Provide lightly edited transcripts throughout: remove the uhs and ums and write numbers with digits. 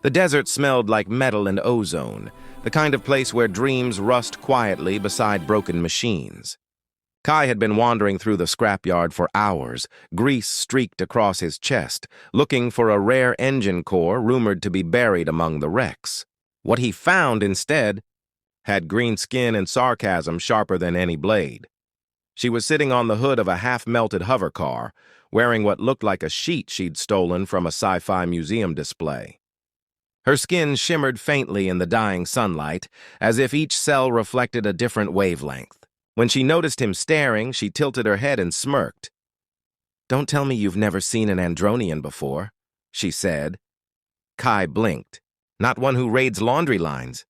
The desert smelled like metal and ozone, the kind of place where dreams rust quietly beside broken machines. Kai had been wandering through the scrapyard for hours, grease streaked across his chest, looking for a rare engine core rumored to be buried among the wrecks. What he found instead had green skin and sarcasm sharper than any blade. She was sitting on the hood of a half-melted hover car, wearing what looked like a sheet she'd stolen from a sci-fi museum display. Her skin shimmered faintly in the dying sunlight, as if each cell reflected a different wavelength. When she noticed him staring, she tilted her head and smirked. "Don't tell me you've never seen an Andronian before," she said. Kai blinked. "Not one who raids laundry lines."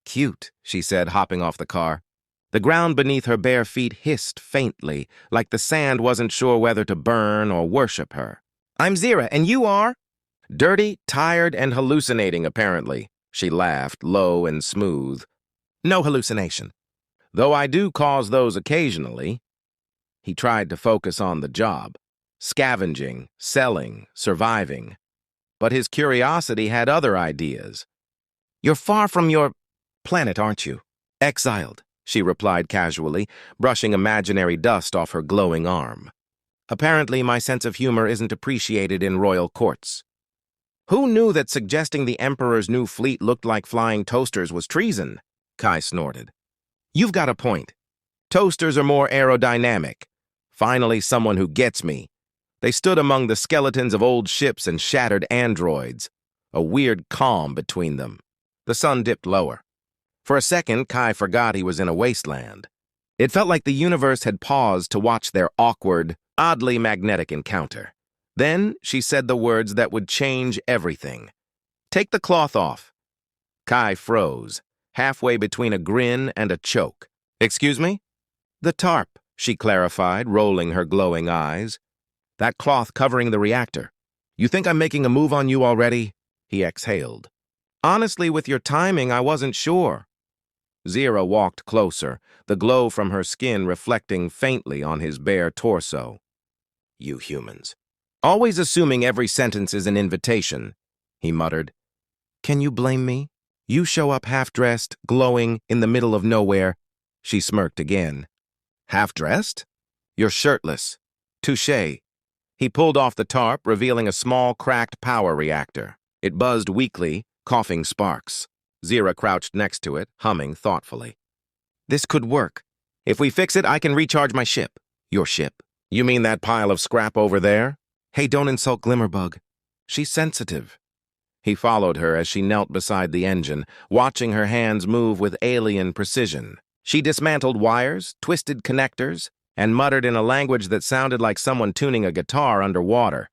"Cute," she said, hopping off the car. The ground beneath her bare feet hissed faintly, like the sand wasn't sure whether to burn or worship her. "I'm Zira, and you are?" "Dirty, tired, and hallucinating, apparently," she laughed, low and smooth. "No hallucination. Though I do cause those occasionally." He tried to focus on the job, scavenging, selling, surviving. But his curiosity had other ideas. "You're far from your planet, aren't you?" "Exiled," she replied casually, brushing imaginary dust off her glowing arm. "Apparently my sense of humor isn't appreciated in royal courts." "Who knew that suggesting the Emperor's new fleet looked like flying toasters was treason?" Kai snorted. "You've got a point. Toasters are more aerodynamic. Finally, someone who gets me." They stood among the skeletons of old ships and shattered androids, a weird calm between them. The sun dipped lower. For a second, Kai forgot he was in a wasteland. It felt like the universe had paused to watch their awkward, oddly magnetic encounter. Then she said the words that would change everything. "Take the cloth off." Kai froze, halfway between a grin and a choke. "Excuse me?" "The tarp," she clarified, rolling her glowing eyes. "That cloth covering the reactor. You think I'm making a move on you already?" He exhaled. "Honestly, with your timing, I wasn't sure." Zira walked closer, the glow from her skin reflecting faintly on his bare torso. "You humans. Always assuming every sentence is an invitation," he muttered. "Can you blame me? You show up half-dressed, glowing, in the middle of nowhere." She smirked again. "Half-dressed? You're shirtless." "Touché." He pulled off the tarp, revealing a small, cracked power reactor. It buzzed weakly, coughing sparks. Zira crouched next to it, humming thoughtfully. "This could work. If we fix it, I can recharge my ship." "Your ship? You mean that pile of scrap over there?" "Hey, don't insult Glimmerbug. She's sensitive." He followed her as she knelt beside the engine, watching her hands move with alien precision. She dismantled wires, twisted connectors, and muttered in a language that sounded like someone tuning a guitar underwater.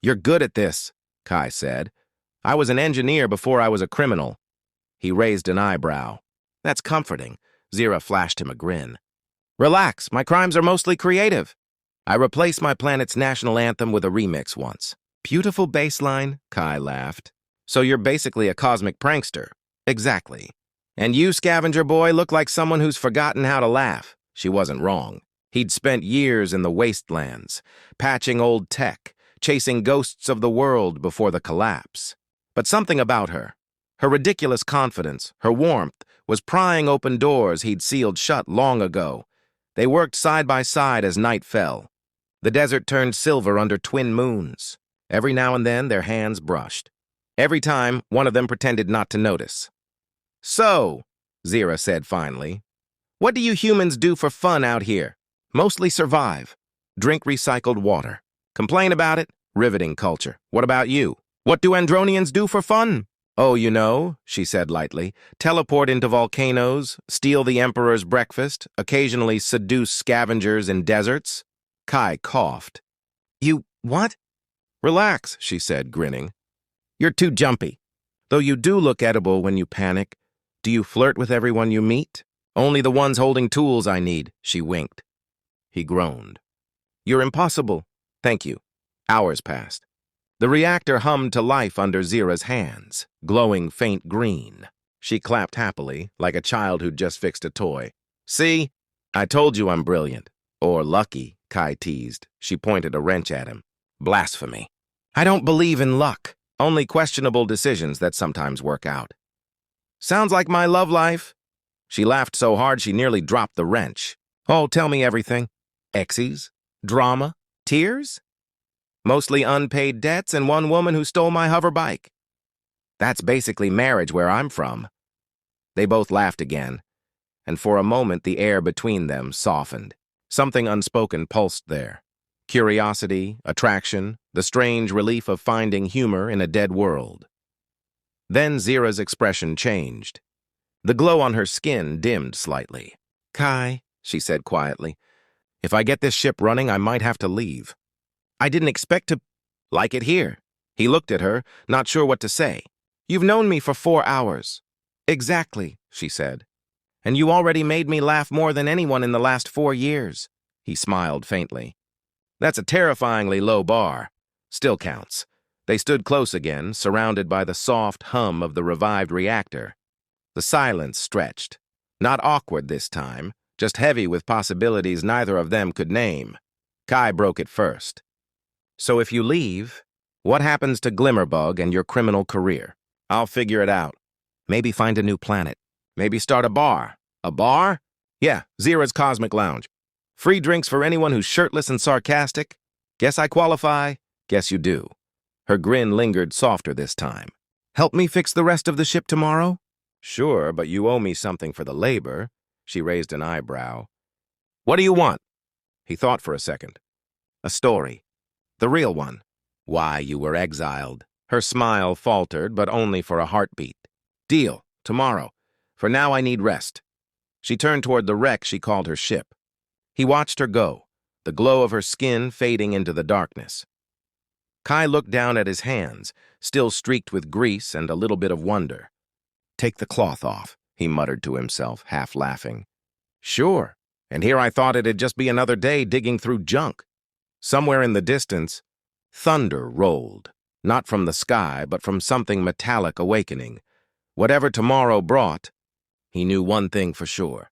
"You're good at this," Kai said. "I was an engineer before I was a criminal." He raised an eyebrow. "That's comforting." Zira flashed him a grin. "Relax, my crimes are mostly creative. I replaced my planet's national anthem with a remix once." "Beautiful bass line," Kai laughed. "So you're basically a cosmic prankster." "Exactly. And you, scavenger boy, look like someone who's forgotten how to laugh." She wasn't wrong. He'd spent years in the wastelands, patching old tech, chasing ghosts of the world before the collapse. But something about her ridiculous confidence, her warmth, was prying open doors he'd sealed shut long ago. They worked side by side as night fell. The desert turned silver under twin moons. Every now and then, their hands brushed. Every time, one of them pretended not to notice. "So," Zira said finally, "what do you humans do for fun out here?" "Mostly survive. Drink recycled water. Complain about it? Riveting culture. What about you? What do Andronians do for fun?" "Oh, you know," she said lightly, "teleport into volcanoes, steal the Emperor's breakfast, occasionally seduce scavengers in deserts." Kai coughed. "You what?" "Relax," she said, grinning. "You're too jumpy. Though you do look edible when you panic. Do you flirt with everyone you meet?" "Only the ones holding tools I need," she winked. He groaned. "You're impossible." "Thank you." Hours passed. The reactor hummed to life under Zira's hands, glowing faint green. She clapped happily, like a child who'd just fixed a toy. "See? I told you I'm brilliant. Or lucky," Kai teased. She pointed a wrench at him. "Blasphemy." "I don't believe in luck." Only questionable decisions that sometimes work out. Sounds like my love life. She laughed so hard she nearly dropped the wrench. Oh, tell me everything. Exes? Drama? Tears? Mostly unpaid debts and one woman who stole my hover bike. That's basically marriage where I'm from. They both laughed again, and for a moment the air between them softened. Something unspoken pulsed there. Curiosity, attraction, the strange relief of finding humor in a dead world. Then Zira's expression changed. The glow on her skin dimmed slightly. Kai, she said quietly, if I get this ship running, I might have to leave. I didn't expect to like it here. He looked at her, not sure what to say. You've known me for 4 hours. Exactly, she said. And you already made me laugh more than anyone in the last 4 years. He smiled faintly. That's a terrifyingly low bar. Still counts. They stood close again, surrounded by the soft hum of the revived reactor. The silence stretched. Not awkward this time, just heavy with possibilities neither of them could name. Kai broke it first. So if you leave, what happens to Glimmerbug and your criminal career? I'll figure it out. Maybe find a new planet. Maybe start a bar. A bar? Yeah, Zira's Cosmic Lounge. Free drinks for anyone who's shirtless and sarcastic? Guess I qualify? Guess you do. Her grin lingered softer this time. Help me fix the rest of the ship tomorrow? Sure, but you owe me something for the labor. She raised an eyebrow. What do you want? He thought for a second. A story. The real one. Why you were exiled. Her smile faltered, but only for a heartbeat. Deal. Tomorrow. For now I need rest. She turned toward the wreck she called her ship. He watched her go, the glow of her skin fading into the darkness. Kai looked down at his hands, still streaked with grease and a little bit of wonder. Take the cloth off, he muttered to himself, half laughing. Sure, and here I thought it'd just be another day digging through junk. Somewhere in the distance, thunder rolled, not from the sky, but from something metallic awakening. Whatever tomorrow brought, he knew one thing for sure.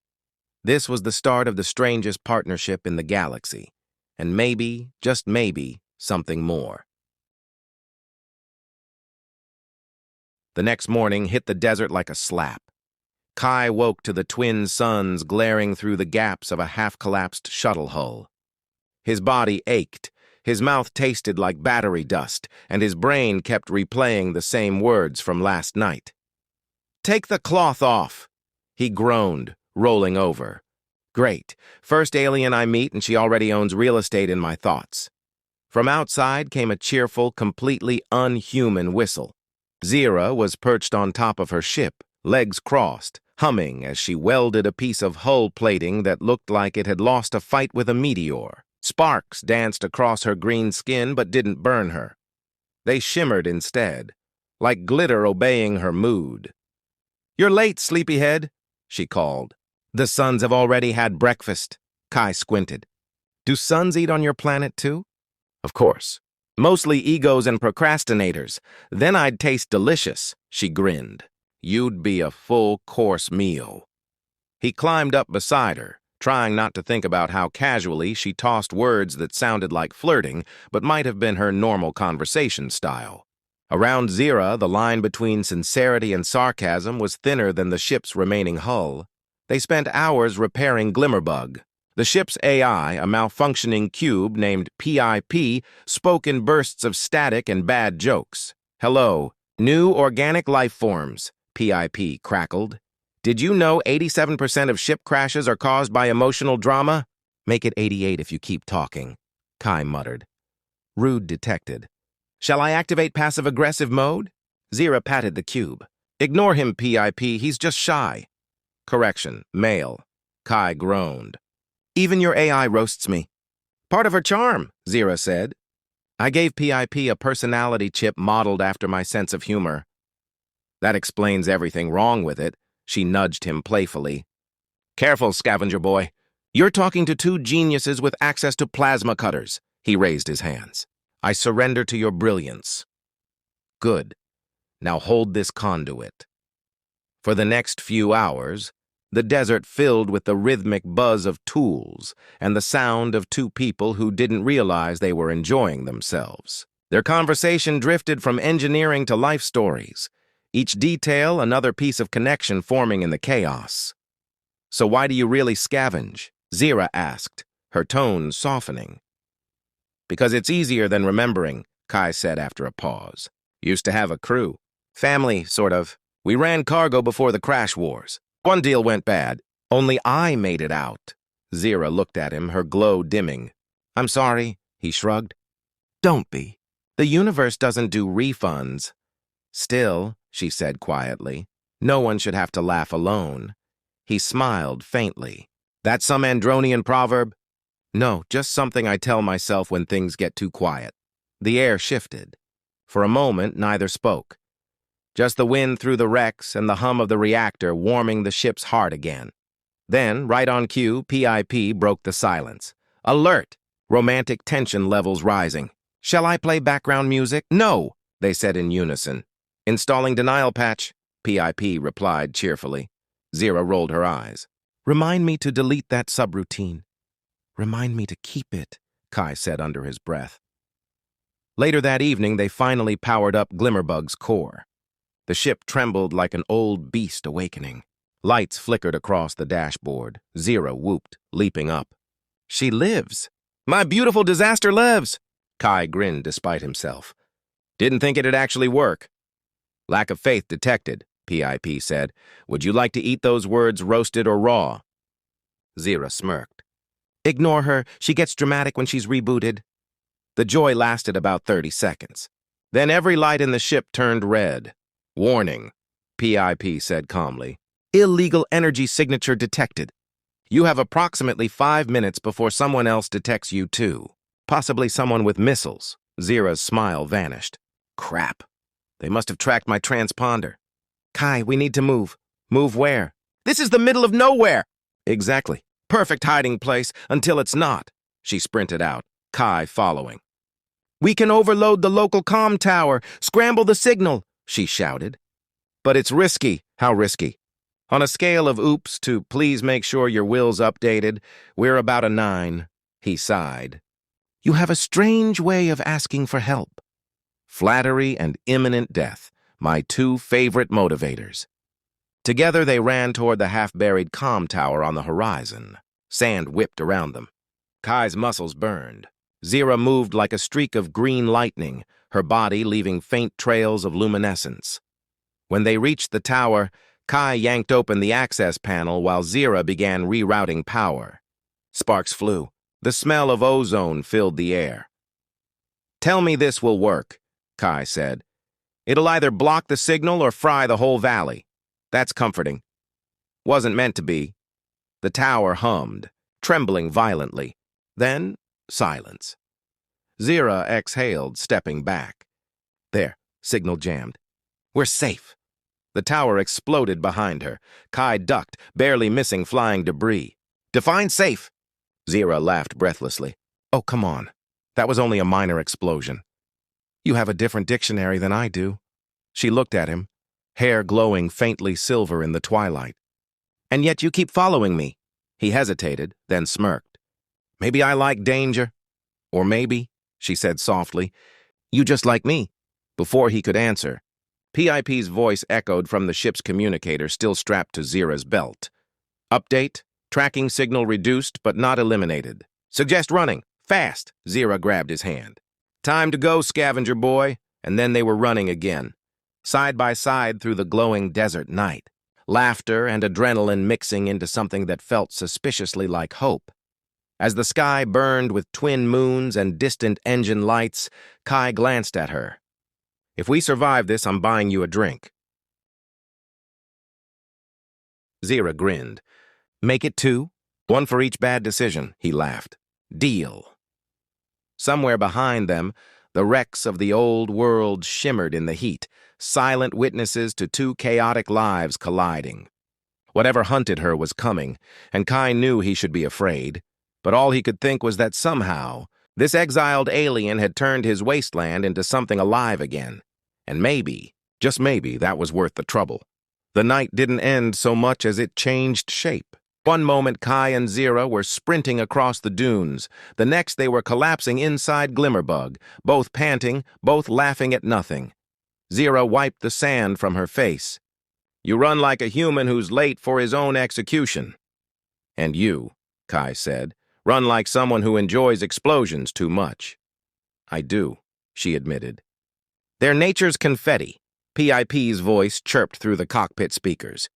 This was the start of the strangest partnership in the galaxy, and maybe, just maybe, something more. The next morning hit the desert like a slap. Kai woke to the twin suns glaring through the gaps of a half-collapsed shuttle hull. His body ached, his mouth tasted like battery dust, and his brain kept replaying the same words from last night. Take the cloth off, he groaned, rolling over. Great, first alien I meet and she already owns real estate in my thoughts. From outside came a cheerful, completely unhuman whistle. Zira was perched on top of her ship, legs crossed, humming as she welded a piece of hull plating that looked like it had lost a fight with a meteor. Sparks danced across her green skin but didn't burn her. They shimmered instead, like glitter obeying her mood. You're late, sleepyhead, she called. The suns have already had breakfast. Kai squinted. Do suns eat on your planet too? Of course. Mostly egos and procrastinators. Then I'd taste delicious, she grinned. You'd be a full-course meal. He climbed up beside her, trying not to think about how casually she tossed words that sounded like flirting, but might have been her normal conversation style. Around Zira, the line between sincerity and sarcasm was thinner than the ship's remaining hull. They spent hours repairing Glimmerbug. The ship's AI, a malfunctioning cube named PIP, spoke in bursts of static and bad jokes. Hello, new organic life forms, PIP crackled. Did you know 87% of ship crashes are caused by emotional drama? Make it 88 if you keep talking, Kai muttered. Rude detected. Shall I activate passive-aggressive mode? Zira patted the cube. Ignore him, PIP, he's just shy. Correction, male. Kai groaned. Even your AI roasts me. Part of her charm, Zira said. I gave PIP a personality chip modeled after my sense of humor. That explains everything wrong with it, she nudged him playfully. Careful, scavenger boy. You're talking to two geniuses with access to plasma cutters. He raised his hands. I surrender to your brilliance. Good. Now hold this conduit. For the next few hours, the desert filled with the rhythmic buzz of tools and the sound of two people who didn't realize they were enjoying themselves. Their conversation drifted from engineering to life stories, each detail another piece of connection forming in the chaos. "So why do you really scavenge?" Zira asked, her tone softening. "Because it's easier than remembering," Kai said after a pause. "Used to have a crew. Family, sort of. We ran cargo before the crash wars. One deal went bad. Only I made it out." Zira looked at him, her glow dimming. "I'm sorry," he shrugged. "Don't be. The universe doesn't do refunds." "Still," she said quietly, "no one should have to laugh alone." He smiled faintly. "That some Andronian proverb?" "No, just something I tell myself when things get too quiet." The air shifted. For a moment, neither spoke. Just the wind through the wrecks and the hum of the reactor warming the ship's heart again. Then, right on cue, PIP broke the silence. "Alert! Romantic tension levels rising. Shall I play background music?" "No," they said in unison. "Installing denial patch," PIP replied cheerfully. Zira rolled her eyes. "Remind me to delete that subroutine." "Remind me to keep it," Kai said under his breath. Later that evening, they finally powered up Glimmerbug's core. The ship trembled like an old beast awakening. Lights flickered across the dashboard. Zira whooped, leaping up. "She lives! My beautiful disaster lives!" Kai grinned despite himself. "Didn't think it'd actually work." "Lack of faith detected," PIP said. "Would you like to eat those words roasted or raw?" Zira smirked. "Ignore her. She gets dramatic when she's rebooted." The joy lasted about 30 seconds. Then every light in the ship turned red. "Warning," PIP said calmly. "Illegal energy signature detected. You have approximately 5 minutes before someone else detects you too. Possibly someone with missiles." Zira's smile vanished. "Crap. They must have tracked my transponder." "Kai, we need to move." "Move where?" "This is the middle of nowhere." "Exactly. Perfect hiding place until it's not." She sprinted out, Kai following. "We can overload the local comm tower. Scramble the signal," she shouted. "But it's risky." "How risky?" "On a scale of oops to please make sure your will's updated, we're about a 9. He sighed. "You have a strange way of asking for help." Flattery and imminent death, my 2 favorite motivators. Together they ran toward the half-buried comm tower on the horizon. Sand whipped around them. Kai's muscles burned. Zira moved like a streak of green lightning, her body leaving faint trails of luminescence. When they reached the tower, Kai yanked open the access panel while Zira began rerouting power. Sparks flew. The smell of ozone filled the air. "Tell me this will work," Kai said. "It'll either block the signal or fry the whole valley." "That's comforting." "Wasn't meant to be." The tower hummed, trembling violently. Then, silence. Zira exhaled, stepping back. "There, signal jammed. We're safe." The tower exploded behind her. Kai ducked, barely missing flying debris. "Define safe." Zira laughed breathlessly. "Oh, come on. That was only a minor explosion." "You have a different dictionary than I do." She looked at him, hair glowing faintly silver in the twilight. "And yet you keep following me." He hesitated, then smirked. "Maybe I like danger. Or maybe," she said softly, "you just like me." Before he could answer, PIP's voice echoed from the ship's communicator still strapped to Zira's belt. "Update. Tracking signal reduced but not eliminated. Suggest running. Fast." Zira grabbed his hand. "Time to go, scavenger boy." And then they were running again, side by side through the glowing desert night. Laughter and adrenaline mixing into something that felt suspiciously like hope. As the sky burned with twin moons and distant engine lights, Kai glanced at her. "If we survive this, I'm buying you a drink." Zira grinned. "Make it 2? One for each bad decision," he laughed. "Deal." Somewhere behind them, the wrecks of the old world shimmered in the heat, silent witnesses to 2 chaotic lives colliding. Whatever hunted her was coming, and Kai knew he should be afraid. But all he could think was that somehow, this exiled alien had turned his wasteland into something alive again. And maybe, just maybe, that was worth the trouble. The night didn't end so much as it changed shape. One moment, Kai and Zira were sprinting across the dunes. The next, they were collapsing inside Glimmerbug, both panting, both laughing at nothing. Zira wiped the sand from her face. "You run like a human who's late for his own execution." "And you," Kai said, "run like someone who enjoys explosions too much." "I do," she admitted. "They're nature's confetti," PIP's voice chirped through the cockpit speakers.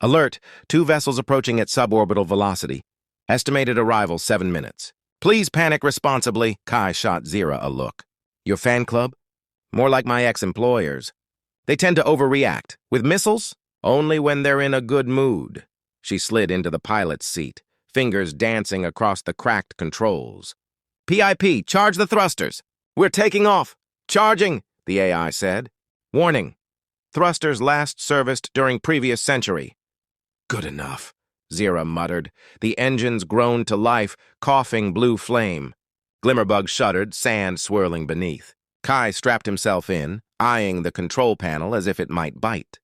"Alert, 2 vessels approaching at suborbital velocity. Estimated arrival 7 minutes. Please panic responsibly." Kai shot Zira a look. "Your fan club? More like my ex-employers. They tend to overreact. With missiles? Only when they're in a good mood." She slid into the pilot's seat, fingers dancing across the cracked controls. "PIP, charge the thrusters. We're taking off. Charging," the AI said. "Warning. Thrusters last serviced during previous century." "Good enough," Zira muttered. The engines groaned to life, coughing blue flame. Glimmerbug shuddered, sand swirling beneath. Kai strapped himself in, eyeing the control panel as if it might bite.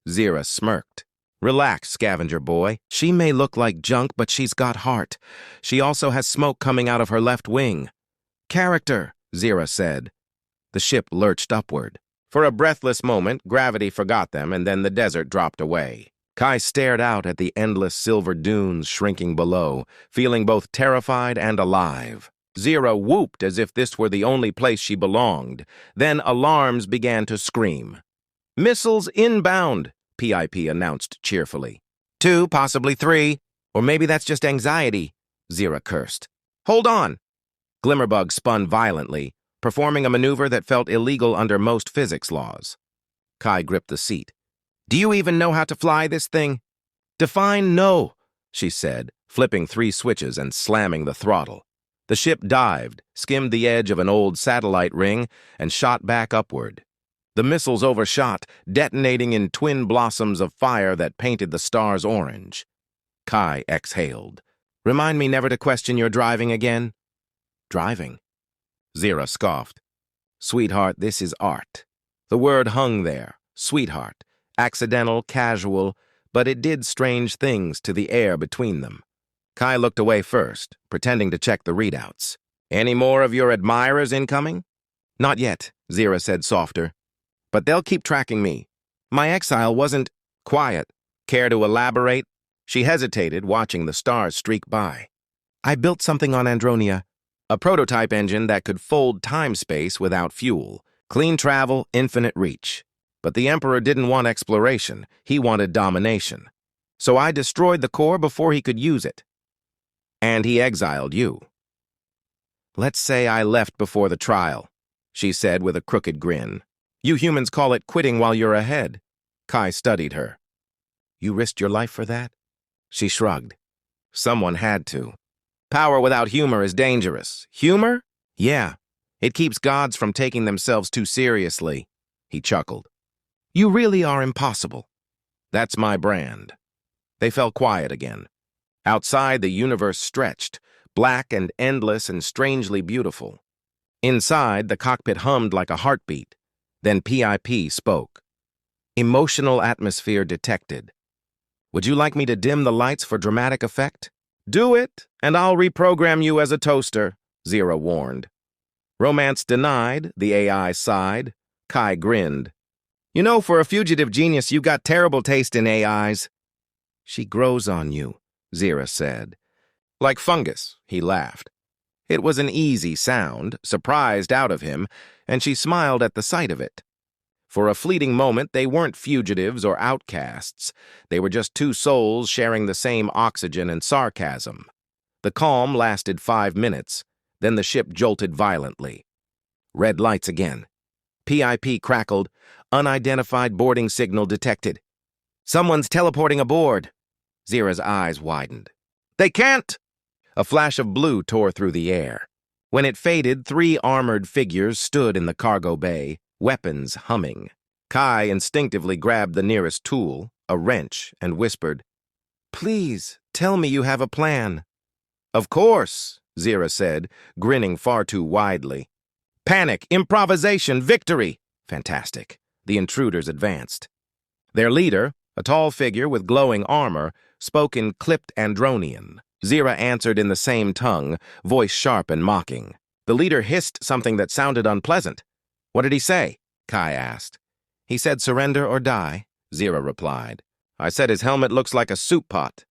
Zira smirked. "Relax, scavenger boy. She may look like junk, but she's got heart. She also has smoke coming out of her left wing." "Character," Zira said. The ship lurched upward. For a breathless moment, gravity forgot them, and then the desert dropped away. Kai stared out at the endless silver dunes shrinking below, feeling both terrified and alive. Zira whooped as if this were the only place she belonged. Then alarms began to scream. "Missiles inbound," PIP announced cheerfully. 2, possibly 3, or maybe that's just anxiety," Zira cursed. "Hold on." Glimmerbug spun violently, performing a maneuver that felt illegal under most physics laws. Kai gripped the seat. "Do you even know how to fly this thing?" "Define no," she said, flipping 3 switches and slamming the throttle. The ship dived, skimmed the edge of an old satellite ring, and shot back upward. The missiles overshot, detonating in twin blossoms of fire that painted the stars orange. Kai exhaled. "Remind me never to question your driving again." "Driving?" Zira scoffed. "Sweetheart, this is art." The word hung there, sweetheart, accidental, casual, but it did strange things to the air between them. Kai looked away first, pretending to check the readouts. "Any more of your admirers incoming?" "Not yet," Zira said softer. "But they'll keep tracking me. My exile wasn't quiet. Care to elaborate?" She hesitated, watching the stars streak by. "I built something on Andronia, a prototype engine that could fold time-space without fuel. Clean travel, infinite reach. But the Emperor didn't want exploration. He wanted domination. So I destroyed the core before he could use it. And he exiled you." "Let's say I left before the trial," she said with a crooked grin. "You humans call it quitting while you're ahead." Kai studied her. "You risked your life for that?" She shrugged. "Someone had to. Power without humor is dangerous." "Humor? Yeah. It keeps gods from taking themselves too seriously." He chuckled. "You really are impossible." "That's my brand." They fell quiet again. Outside, the universe stretched, black and endless and strangely beautiful. Inside, the cockpit hummed like a heartbeat. Then PIP spoke. "Emotional atmosphere detected. Would you like me to dim the lights for dramatic effect?" "Do it, and I'll reprogram you as a toaster," Zira warned. "Romance denied," the AI sighed. Kai grinned. "You know, for a fugitive genius, you got terrible taste in AIs." "She grows on you," Zira said. "Like fungus," he laughed. It was an easy sound, surprised out of him, and she smiled at the sight of it. For a fleeting moment, they weren't fugitives or outcasts. They were just 2 souls sharing the same oxygen and sarcasm. The calm lasted 5 minutes. Then the ship jolted violently. Red lights again. PIP crackled. "Unidentified boarding signal detected." "Someone's teleporting aboard." Zira's eyes widened. "They can't!" A flash of blue tore through the air. When it faded, 3 armored figures stood in the cargo bay, weapons humming. Kai instinctively grabbed the nearest tool, a wrench, and whispered, "Please, tell me you have a plan." "Of course," Zira said, grinning far too widely. "Panic, improvisation, victory!" Fantastic. The intruders advanced. Their leader, a tall figure with glowing armor, spoke in clipped Andronian. Zira answered in the same tongue, voice sharp and mocking. The leader hissed something that sounded unpleasant. "What did he say?" Kai asked. "He said surrender or die," Zira replied. "I said his helmet looks like a soup pot."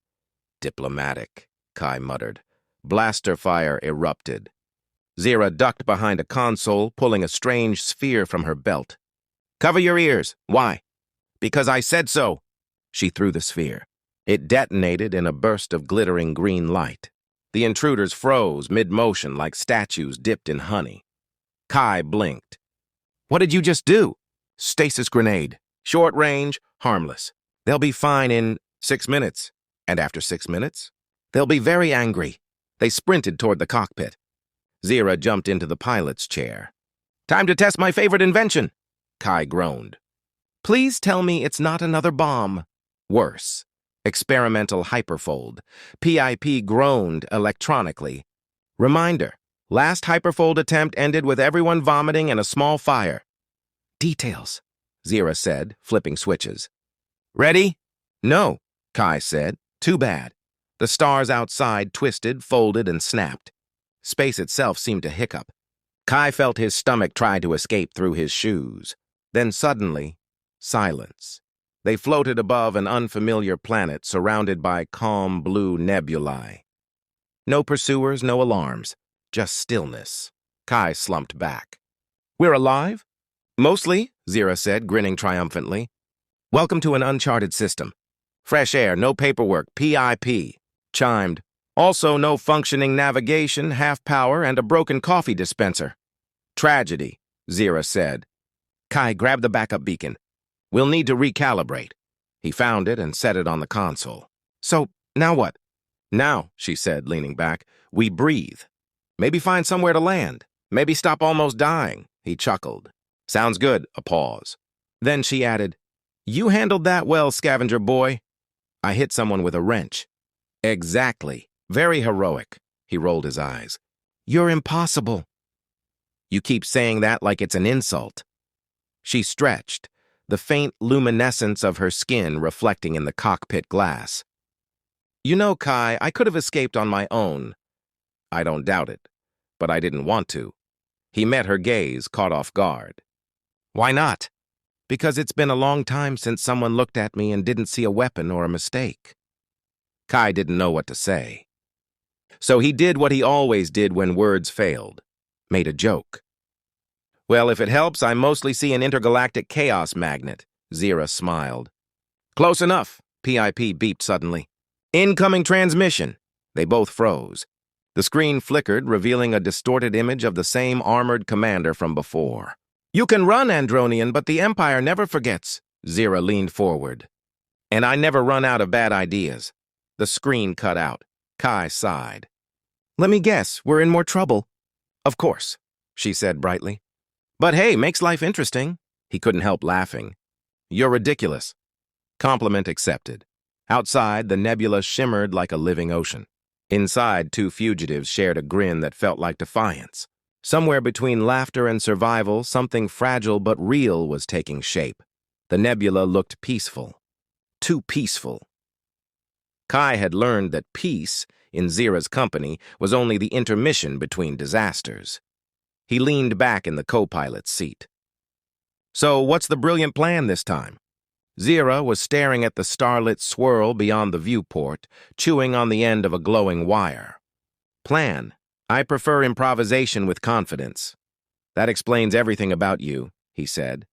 "Diplomatic," Kai muttered. Blaster fire erupted. Zira ducked behind a console, pulling a strange sphere from her belt. "Cover your ears." "Why?" "Because I said so." She threw the sphere. It detonated in a burst of glittering green light. The intruders froze mid-motion like statues dipped in honey. Kai blinked. "What did you just do?" "Stasis grenade. Short range, harmless. They'll be fine in 6 minutes. And after 6 minutes, they'll be very angry." They sprinted toward the cockpit. Zira jumped into the pilot's chair. "Time to test my favorite invention," Kai groaned. "Please tell me it's not another bomb." "Worse. Experimental hyperfold." PIP groaned electronically. "Reminder, last hyperfold attempt ended with everyone vomiting and a small fire." "Details," Zira said, flipping switches. "Ready?" "No," Kai said. "Too bad." The stars outside twisted, folded, and snapped. Space itself seemed to hiccup. Kai felt his stomach try to escape through his shoes. Then suddenly, silence. They floated above an unfamiliar planet surrounded by calm blue nebulae. No pursuers, no alarms, just stillness. Kai slumped back. "We're alive?" "Mostly," Zira said, grinning triumphantly. "Welcome to an uncharted system. Fresh air, no paperwork, PIP." Chimed. "Also no functioning navigation, half power, and a broken coffee dispenser." "Tragedy," Zira said. Kai grabbed the backup beacon. "We'll need to recalibrate." He found it and set it on the console. "So, now what?" "Now," she said, leaning back, "we breathe. Maybe find somewhere to land. Maybe stop almost dying." He chuckled. "Sounds good," a pause. Then she added, "You handled that well, scavenger boy." "I hit someone with a wrench." "Exactly. Very heroic." He rolled his eyes. "You're impossible." "You keep saying that like it's an insult." She stretched, the faint luminescence of her skin reflecting in the cockpit glass. "You know, Kai, I could have escaped on my own." "I don't doubt it, but I didn't want to." He met her gaze, caught off guard. "Why not?" "Because it's been a long time since someone looked at me and didn't see a weapon or a mistake." Kai didn't know what to say. So he did what he always did when words failed. Made a joke. "Well, if it helps, I mostly see an intergalactic chaos magnet." Zira smiled. "Close enough," PIP beeped suddenly. "Incoming transmission." They both froze. The screen flickered, revealing a distorted image of the same armored commander from before. "You can run, Andronian, but the Empire never forgets." Zira leaned forward. "And I never run out of bad ideas." The screen cut out. Kai sighed. "Let me guess, we're in more trouble." "Of course," she said brightly. "But hey, makes life interesting." He couldn't help laughing. "You're ridiculous." Compliment accepted. Outside, the nebula shimmered like a living ocean. Inside, two fugitives shared a grin that felt like defiance. Somewhere between laughter and survival, something fragile but real was taking shape. The nebula looked peaceful. Too peaceful. Kai had learned that peace, in Zira's company, was only the intermission between disasters. He leaned back in the co-pilot's seat. "So what's the brilliant plan this time?" Zira was staring at the starlit swirl beyond the viewport, chewing on the end of a glowing wire. "Plan. I prefer improvisation with confidence." "That explains everything about you," he said.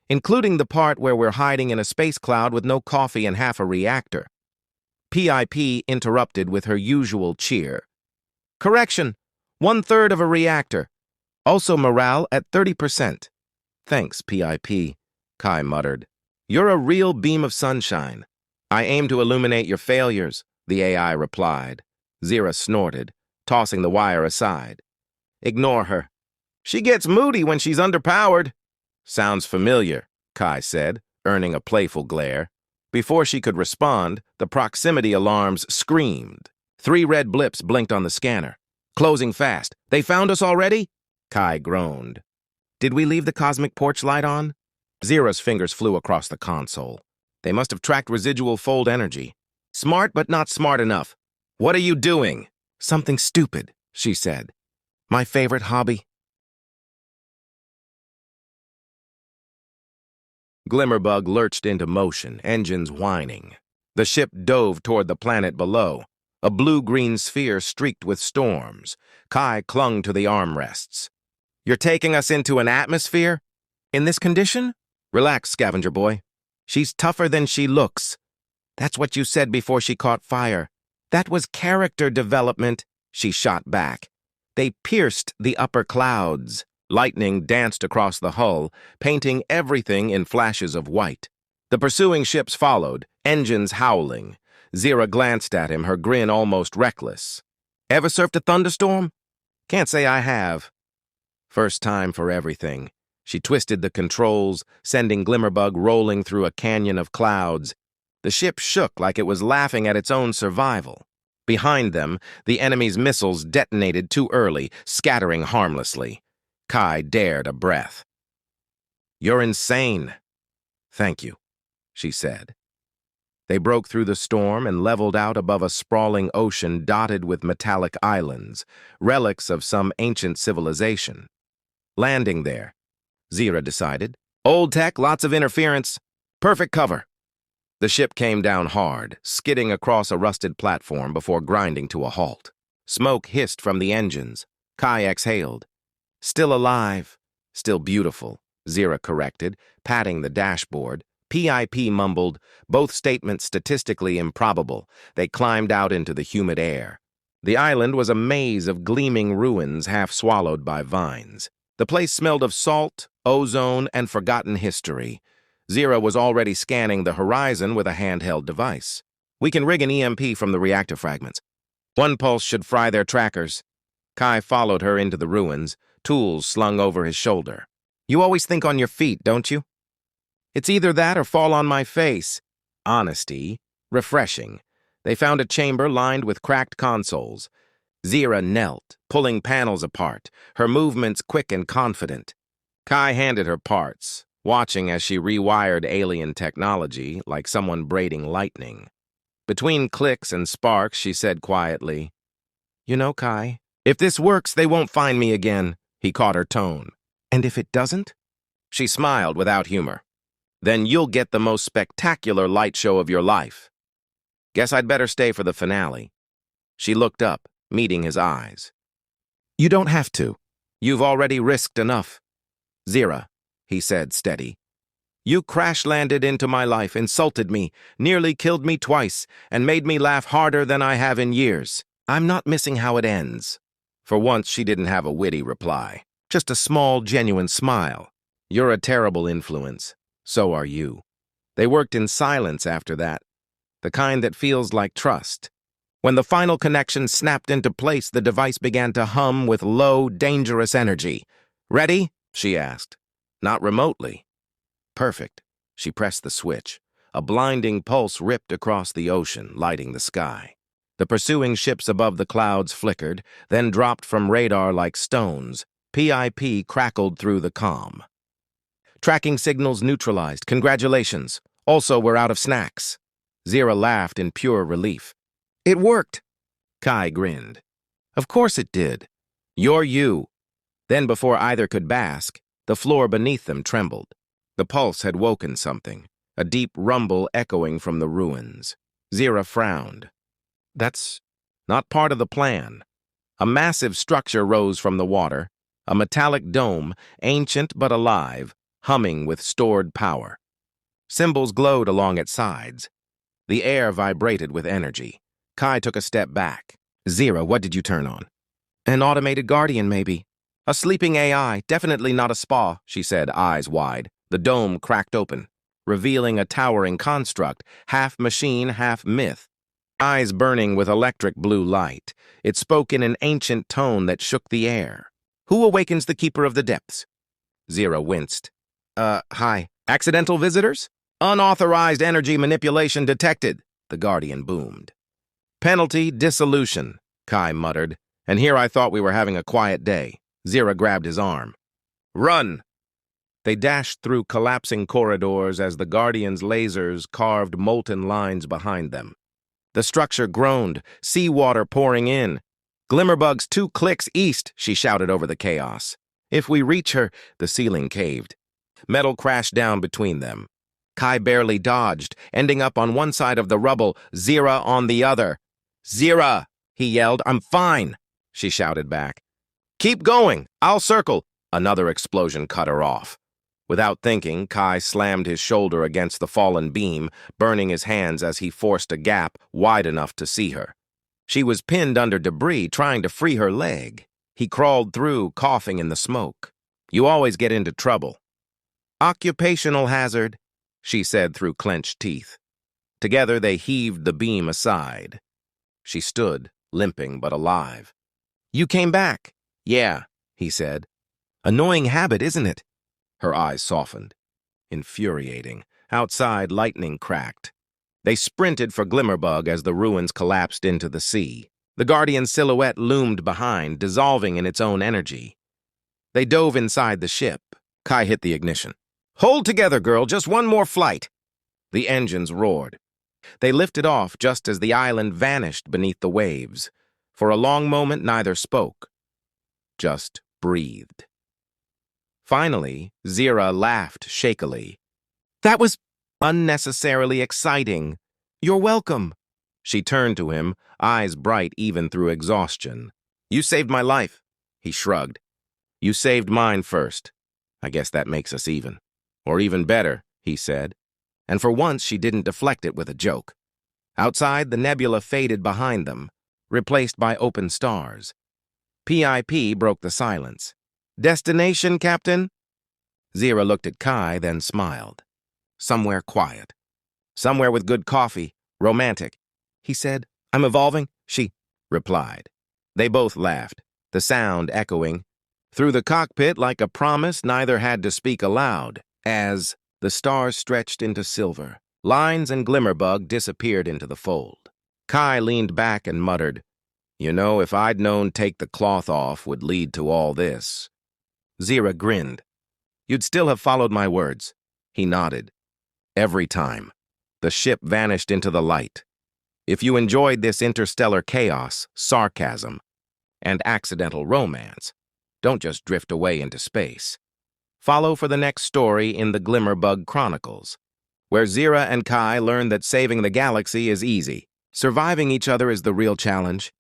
"Including the part where we're hiding in a space cloud with no coffee and half a reactor." PIP interrupted with her usual cheer. "Correction, 1/3 of a reactor. Also morale at 30%. "Thanks, PIP, Kai muttered. "You're a real beam of sunshine." "I aim to illuminate your failures," the AI replied. Zira snorted, tossing the wire aside. "Ignore her. She gets moody when she's underpowered." "Sounds familiar," Kai said, earning a playful glare. Before she could respond, the proximity alarms screamed. 3 red blips blinked on the scanner. "Closing fast. They found us already?" Kai groaned. "Did we leave the cosmic porch light on?" Zira's fingers flew across the console. They must have tracked residual fold energy. Smart but not smart enough. What are you doing? Something stupid, she said. My favorite hobby. Glimmerbug lurched into motion, engines whining. The ship dove toward the planet below, a blue-green sphere streaked with storms. Kai clung to the armrests. You're taking us into an atmosphere? In this condition? Relax, scavenger boy. She's tougher than she looks. That's what you said before she caught fire. That was character development, she shot back. They pierced the upper clouds. Lightning danced across the hull, painting everything in flashes of white. The pursuing ships followed, engines howling. Zira glanced at him, her grin almost reckless. Ever surfed a thunderstorm? Can't say I have. First time for everything. She twisted the controls, sending Glimmerbug rolling through a canyon of clouds. The ship shook like it was laughing at its own survival. Behind them, the enemy's missiles detonated too early, scattering harmlessly. Kai dared a breath. You're insane. Thank you, she said. They broke through the storm and leveled out above a sprawling ocean dotted with metallic islands, relics of some ancient civilization. Landing there, Zira decided. Old tech, lots of interference. Perfect cover. The ship came down hard, skidding across a rusted platform before grinding to a halt. Smoke hissed from the engines. Kai exhaled. Still alive, still beautiful, Zira corrected, patting the dashboard. PIP mumbled, both statements statistically improbable. They climbed out into the humid air. The island was a maze of gleaming ruins half swallowed by vines. The place smelled of salt, ozone, and forgotten history. Zira was already scanning the horizon with a handheld device. We can rig an EMP from the reactor fragments. One pulse should fry their trackers. Kai followed her into the ruins, tools slung over his shoulder. You always think on your feet, don't you? It's either that or fall on my face. Honesty. Refreshing. They found a chamber lined with cracked consoles. Zira knelt, pulling panels apart, her movements quick and confident. Kai handed her parts, watching as she rewired alien technology like someone braiding lightning. Between clicks and sparks, she said quietly, You know, Kai, if this works, they won't find me again. He caught her tone. And if it doesn't? She smiled without humor. Then you'll get the most spectacular light show of your life. Guess I'd better stay for the finale. She looked up, meeting his eyes. You don't have to. You've already risked enough. Zira, he said, steady. You crash-landed into my life, insulted me, nearly killed me twice, and made me laugh harder than I have in years. I'm not missing how it ends. For once, she didn't have a witty reply. Just a small, genuine smile. You're a terrible influence. So are you. They worked in silence after that. The kind that feels like trust. When the final connection snapped into place, the device began to hum with low, dangerous energy. Ready? She asked. Not remotely. Perfect. She pressed the switch. A blinding pulse ripped across the ocean, lighting the sky. The pursuing ships above the clouds flickered, then dropped from radar like stones. PIP crackled through the comm. Tracking signals neutralized. Congratulations. Also, we're out of snacks. Zira laughed in pure relief. It worked. Kai grinned. Of course it did. You're you. Then, before either could bask, the floor beneath them trembled. The pulse had woken something, a deep rumble echoing from the ruins. Zira frowned. That's not part of the plan. A massive structure rose from the water, a metallic dome, ancient but alive, humming with stored power. Symbols glowed along its sides. The air vibrated with energy. Kai took a step back. Zira, what did you turn on? An automated guardian, maybe. A sleeping AI, definitely not a spa, she said, eyes wide. The dome cracked open, revealing a towering construct, half machine, half myth. Eyes burning with electric blue light. It spoke in an ancient tone that shook the air. Who awakens the keeper of the depths? Zira winced. Hi. Accidental visitors? Unauthorized energy manipulation detected, the guardian boomed. Penalty, dissolution, Kai muttered. And here I thought we were having a quiet day. Zira grabbed his arm. Run! They dashed through collapsing corridors as the guardian's lasers carved molten lines behind them. The structure groaned, seawater pouring in. "Glimmerbug's 2 clicks east," she shouted over the chaos. "If we reach her," the ceiling caved. Metal crashed down between them. Kai barely dodged, ending up on one side of the rubble, Zira on the other. "Zira!" he yelled. "I'm fine," she shouted back. "Keep going! I'll circle!" Another explosion cut her off. Without thinking, Kai slammed his shoulder against the fallen beam, burning his hands as he forced a gap wide enough to see her. She was pinned under debris, trying to free her leg. He crawled through, coughing in the smoke. "You always get into trouble." "Occupational hazard," she said through clenched teeth. Together they heaved the beam aside. She stood, limping but alive. "You came back." "Yeah," he said. "Annoying habit, isn't it?" Her eyes softened. Infuriating. Outside, lightning cracked. They sprinted for Glimmerbug as the ruins collapsed into the sea. The Guardian's silhouette loomed behind, dissolving in its own energy. They dove inside the ship. Kai hit the ignition. "Hold together, girl, just one more flight." The engines roared. They lifted off just as the island vanished beneath the waves. For a long moment, neither spoke, just breathed. Finally, Zira laughed shakily. "That was unnecessarily exciting. You're welcome." She turned to him, eyes bright even through exhaustion. "You saved my life," he shrugged. "You saved mine first. I guess that makes us even." "Or even better," he said. And for once she didn't deflect it with a joke. Outside, the nebula faded behind them, replaced by open stars. PIP broke the silence. "Destination, Captain?" Zira looked at Kai, then smiled. "Somewhere quiet. Somewhere with good coffee. Romantic." He said. "I'm evolving," she replied. They both laughed, the sound echoing. Through the cockpit, like a promise neither had to speak aloud, as the stars stretched into silver. Lines and Glimmerbug disappeared into the fold. Kai leaned back and muttered, "You know, if I'd known take the cloth off would lead to all this." Zira grinned. "You'd still have followed my words." He nodded. "Every time." The ship vanished into the light. If you enjoyed this interstellar chaos, sarcasm, and accidental romance, don't just drift away into space. Follow for the next story in the Glimmerbug Chronicles, where Zira and Kai learn that saving the galaxy is easy. Surviving each other is the real challenge.